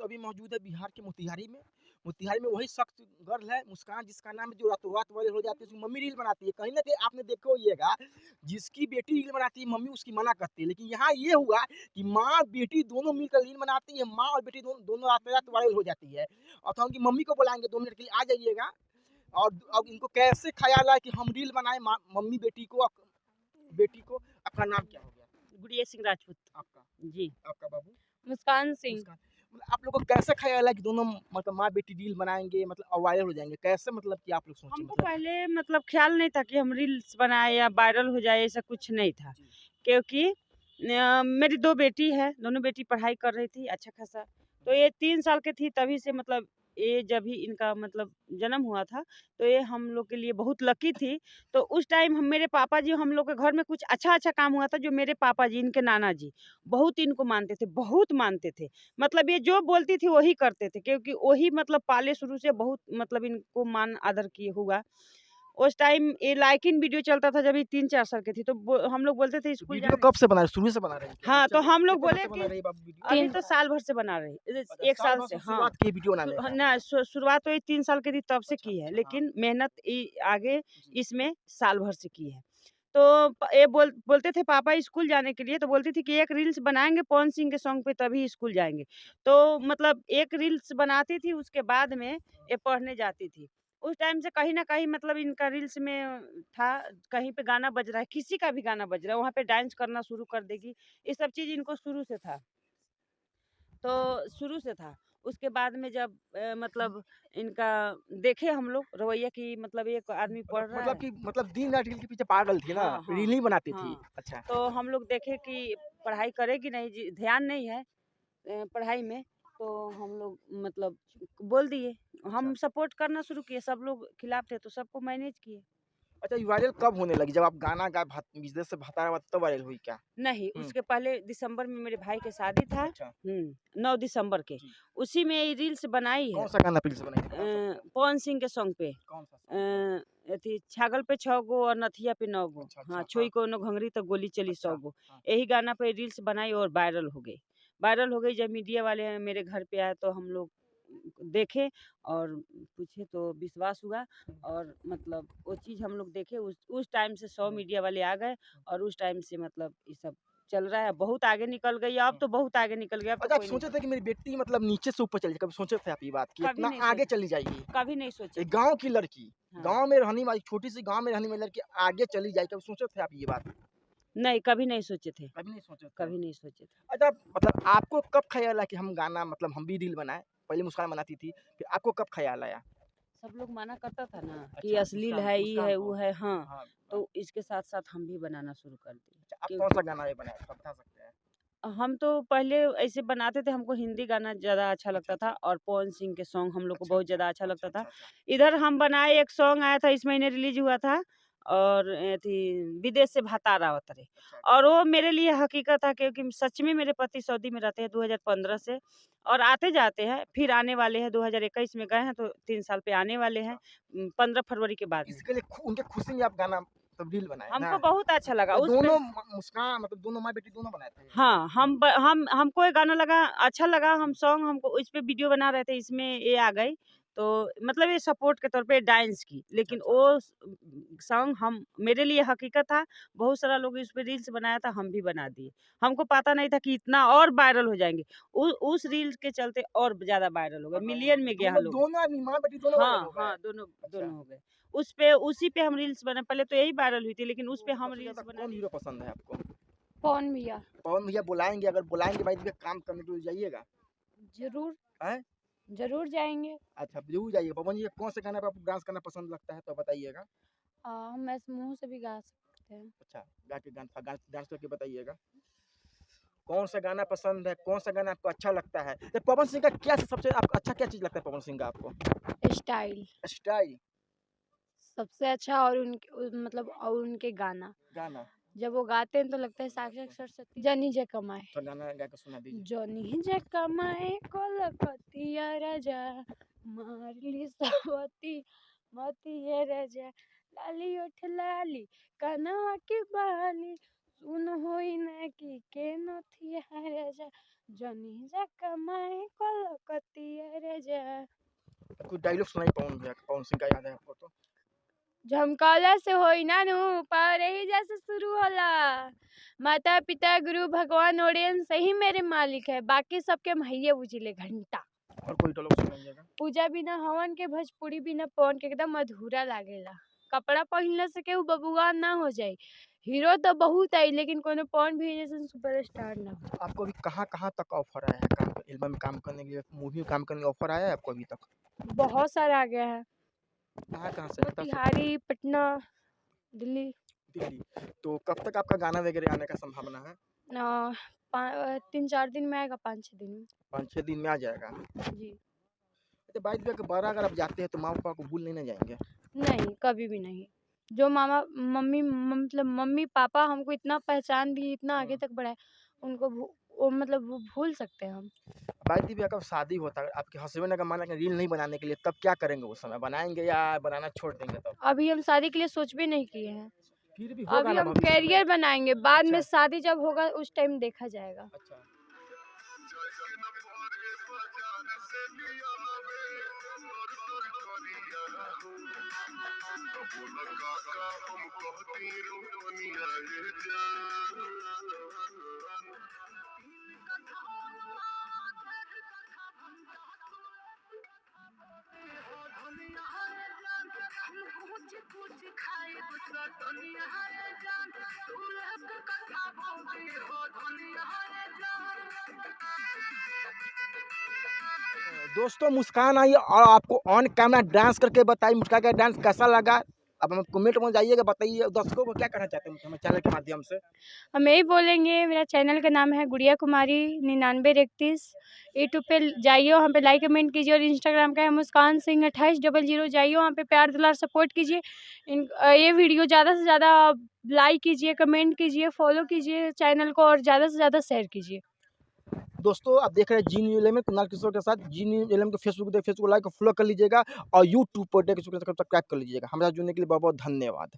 अभी मौजूद है बिहार के मोतिहारी में। मोतिहारी में वही शख्स गर्ल है मुस्कान, जिसका नाम है, जो रातों रात वायरल हो जाती है। उसकी मम्मी रील बनाती है। कहीं न कहीं आपने देखा होइएगा, जिसकी बेटी रील बनाती है, मम्मी उसकी मना करती है। लेकिन यहाँ ये हुआ कि माँ बेटी दोनों मिलकर रील बनाती है। माँ और बेटी दोनों रातों रात वायरल हो जाती है। और तो उनकी मम्मी को बुलाएँगे 2 मिनट के लिए, आ जाइएगा। और अब इनको कैसे ख़्याल आया कि हम रील बनाएँ मम्मी बेटी को। आपका नाम क्या हो गया? गुड़िया सिंह राजपूत। आपका? जी। आपका बाबू? मुस्कान सिंह। मुस्कान। मतलब आप लोगों को कैसे ख़्याल आया कि दोनों मतलब माँ बेटी रील बनाएँगे, मतलब और वायरल हो जाएँगे? कैसे मतलब कि आप लोग सोचे हमको मतलब? पहले मतलब ख्याल नहीं था कि हम रील्स बनाए या वायरल हो जाए, ऐसा कुछ नहीं था। जी। क्योंकि मेरी 2 बेटी है, दोनों बेटी पढ़ाई कर रही थी अच्छा खासा। तो ये 3 साल की थी तभी से मतलब ये जब ही इनका मतलब जन्म हुआ था, तो ये हम लोग के लिए बहुत लकी थी। तो उस टाइम मेरे पापा जी, हम लोग के घर में कुछ अच्छा-अच्छा काम हुआ था, जो मेरे पापा जी, इनके नाना जी, बहुत इनको मानते थे, बहुत मानते थे। मतलब ये जो बोलती थी वही करते थे, क्योंकि वही मतलब पाले शुरू से बहुत मतलब इनको मान आदर किए हुआ। उस टाइम ये लाइकिन वीडियो चलता था जब ये 3-4 साल की थी, तो हम लोग बोलते थे तो स्कूल वीडियो जाने। कब से बना रहे हैं? शुरू से बना रहे हैं क्या? हाँ, तो हम लोग कितने वक़्त बोले से बना कि रही है बाबू वीडियो? अभी तो साल भर से बना रही है, अच्छा, 1 साल साल भर से। से हाँ, शुरुआत की है वीडियो बनाने का। ना शुरुआत तो ये 3 साल की थी तब से अच्छा, की है, अच्छा, हाँ। लेकिन मेहनत आगे जी। इसमें साल भर से की है। तो ये बोलते थे पापा स्कूल जाने के लिए, तो बोलती थी कि एक रील्स बनाएँगे पवन सिंह के सॉन्ग पे तभी स्कूल जाएँगे। तो मतलब एक रील्स बनाती थी, उसके बाद में ये पढ़ने जाती थी। उस टाइम से कहीं न कहीं मतलब इनका रील्स में था, कहीं पे गाना बज रहा है, किसी का भी गाना बज रहा है, वहाँ पे डांस करना शुरू कर देगी। ये सब चीज़ इनको शुरू से था। तो शुरू से था। उसके बाद में जब मतलब इनका देखे हम लोग रवैया कि मतलब एक आदमी पढ़ रहा है। मतलब दिन रात रील के पीछे पागल थी ना, हाँ, रील हाँ, ही बनाती थी। हाँ। अच्छा। तो हम लोग देखे कि पढ़ाई करेगी नहीं, ध्यान नहीं है पढ़ाई में, तो हम लोग मतलब बोल दिए। अच्छा। हम सपोर्ट करना शुरू किए, सब लोग खिलाफ थे तो सबको मैनेज किए। अच्छा, ये वायरल कब होने लगी? जब आप गाना गा भत विदेश से भतारा हुआ तब वायरल हुई क्या? नहीं, हुँ। उसके पहले दिसंबर में मेरे भाई के शादी था। अच्छा। 9 दिसंबर के। जी। उसी में ये रील्स बनाई है। कौन-सा गाना रील से बनाई थी? बता सकते हैं? पवन सिंह के सॉन्ग पे। कौन-सा सॉन्ग? अथी छागल पे 6 गो और नथिया पे 9 गो। अच्छा, हाँ, अच्छा, हाँ। छुई कोनो घंघरी तो गोली चली 100 अच्छा, गो। हाँ। यही गाना पे रील्स बनाई और वायरल हो गई। वायरल हो गई, जब मीडिया वाले मेरे घर पे आए तो हम लोग देखे और पूछे तो विश्वास हुआ। और मतलब वो चीज़ हम लोग देखे, उस टाइम से 100 हुँ, मीडिया वाले आ गए और उस टाइम से मतलब ये सब चल रहा है। बहुत आगे निकल गई, अब हुँ। तो बहुत आगे निकल गई, अब तो अच्छा, आप कोई नहीं। सोचे थे कि मेरी बेटी मतलब नीचे से ऊपर चली जाए, कभी सोचे थे आप ये बात कि कभी इतना नहीं आगे सोचा, चली जाएगी? कभी नहीं सोचे एक थे। गाँव की लड़की, हाँ। गाँव में रहने वाली, छोटी-सी गाँव में रहने वाली लड़की आगे चली जाएगी, कभी सोचे थे आप ये बात? नहीं, कभी नहीं सोचे थे, कभी नहीं सोचे थे। कभी नहीं सोचे थे। अच्छा, मतलब आपको कब ख़्याल आया कि हम गाना, मतलब हम भी रील बनाएँ? पहले मुस्कान बनाती थी, फिर आपको कब ख़्याल आया? सब लोग मना करता था ना कि अच्छा, अश्लील मुस्कान है, ये मुस्कान है, को। वो है। हाँ, हाँ, हाँ। तो इसके साथ-साथ हम भी बनाना शुरू कर दिए। अच्छा, आप क्योंकि कौन-सा गाना ये बनाए थे, बता सकते हैं? हम तो पहले ऐसे बनाते थे, हमको हिंदी गाना ज़्यादा अच्छा अच्छा, लगता था अच्छा। और पवन सिंह के सॉन्ग हम लोग को अच्छा, बहुत अच्छा। ज़्यादा अच्छा अच्छा, लगता था। अच्छा, अच्छा। इधर हम बनाए, एक सॉन्ग आया था इस महीने रिलीज़ हुआ था और अथी विदेश से भतारा आवत रहे। अच्छा, अच्छा। और वो मेरे लिए हकीकत था, क्योंकि सच में मेरे पति सऊदी में रहते हैं 2015 से और आते-जाते हैं, फिर आने वाले हैं 2021 में गए हैं तो 3 साल पे आने वाले हैं, अच्छा, 15 फरवरी के तो बाद में। इसके लिए उनके खुशी में आप गाना मतलब रील बनाए ना? हमको बहुत अच्छा लगा या उस पे। दोनों मुस्कान, मतलब दोनों माँ बेटी दोनों बनाए थे? हाँ, हमको ये गाना लगा अच्छा लगा, हम सॉन्ग हमको इस पे वीडियो बना रहे थे, इसमें ये आ गई, तो मतलब ये सपोर्ट के तौर पे डांस की। अच्छा, लेकिन अच्छा। वो सॉन्ग हम मेरे लिए हकीकत था, बहुत सारा लोग इस पे रील्स बनाया था, हम भी बना दिए। हमको पता नहीं था कि इतना और वायरल हो जाएँगे। उस रील्स के चलते और ज़्यादा वायरल हो गए, वायरल हो मिलियन गए। में गया हम दोनों लोग। दोनों आदमी माँ बेटी दोनों वायरल हाँ, हो गए। हाँ, दोनों अच्छा, दोनों हो गए। उस पे उसी पे हम रील्स बना, पहले तो यही वायरल हुई थी, लेकिन उस पे तो हम सबसे ज़्यादा रील्स बना कौन दिए। हीरो पसंद है आपको? पवन भैया। पवन भैया बुलाएँगे, अगर बुलाएँगे भाई तो काम करने के लिए जाइएगा? ज़रूर, हैं? ज़रूर जाएँगे। अच्छा, ज़रूर जाइए। पवन जी, कौन से गाने पे आपको डांस करना पसंद लगता है तो बताइएगा? हम ऐसे मुँह से भी गा सकते हैं। अच्छा, गा के डांस करके बताइएगा। कौन सा गाना पसंद है? कौन सा गाना आपको अच्छा लगता है? तो पवन सिंह का क्या सबसे आपको अच्छा क्या चीज़ लगता है पवन सिंह का आपको? स्टाइल स्टाइल, सबसे अच्छा और मतलब और उनके गाना। गाना। जब वो गाते हैं तो लगता है साक्षात सरस्वती जनी जे कमाए। तो गाना गा के सुना दीजिए। जनी जे कमाए कोलकतिया राजा मारली सवती मतिये राजा लाली ओठ लाली कनवा की बाली सुन होई ना की के नथिया राजा जनी जे कमाए कुछ डायलॉग सुनाई पवन भैया का, पवन सिंह का याद है आपको तो? झमकौला से होई ना नु पार ही जैसे शुरू होला। माता पिता गुरु भगवान ओरियन सही मेरे मालिक है, बाकी सबके महिये बुझिले घंटा। और कोई डायलॉग सुनाइएगा। पूजा बिना हवन के भोजपुरी बिना पवन के एकदम अधूरा लागेला। कपड़ा पहिनले से केहू बबुआ ना हो जाई। हीरो तो बहुत आई लेकिन कोनो पवन भी जैसन सुपरस्टार ना हो। आपको अभी कहाँ तक ऑफर आया है काम, एल्बम में काम करने के लिए, मूवी में काम करने का ऑफर आया है आपको अभी तक? बहुत सारा आ गया है। कहाँ से बता सकते मोतिहारी, पटना, दिल्ली। दिल्ली। तो कब तक आपका गाना वगैरह आने का संभावना है? 3-4 दिन में आएगा, 5-6 दिन में। 5-6 दिन में आ जाएगा। जी। तो बाइक पे बारह अगर आप जाते हैं तो माँ पापा को भूल नहीं ना जाएंगे? नहीं, कभी भी नहीं। जो मतलब मम्मी पापा हमको इतना पहचान दिए, इतना आगे तक बढ़ाए, उनको वो भूल सकते हैं हम। बाइक पे अगर शादी होता है, आपके हस्बैंड अगर माना कि रील नहीं बनाने के लिए, तब क्या करेंगे उस समय? बनाएंगे या बनाना छोड़ देंगे तब? अभी हम शादी के लिए सोच भी नहीं किए हैं। फिर भी होगा अभी ना हम भविष्य में। करियर बनाएंगे, बाद में अच्छा। शादी जब होगा उस टाइम देखा जाएगा। अच्छा। दोस्तों मुस्कान आई और आपको ऑन कैमरा डांस करके बताई मुस्कान का डांस कैसा लगा? अब हम कमेंट में जाइएगा, बताइए दर्शकों को क्या कहना चाहते हैं हमारे चैनल के माध्यम से? हम यही बोलेंगे, मेरा चैनल का नाम है गुड़िया कुमारी 9931। यूट्यूब पे जाइए, वहाँ पे लाइक कमेंट कीजिए, और इंस्टाग्राम का है मुस्कान सिंह 2800। जाइए वहाँ पे प्यार दुलार सपोर्ट कीजिए। ये वीडियो ज़्यादा से ज़्यादा लाइक कीजिए, कमेंट कीजिए, फॉलो कीजिए चैनल को, और ज़्यादा से ज़्यादा शेयर कीजिए। दोस्तों आप देख रहे हैं जी न्यूज़ 11 कुणाल किशोर के साथ। जी न्यूज़ 11 को फेसबुक लाइक और फॉलो कर लीजिएगा, और यूट्यूब पर सब्सक्राइब कर लीजिएगा। हमारे साथ जुड़ने के लिए बहुत बहुत धन्यवाद।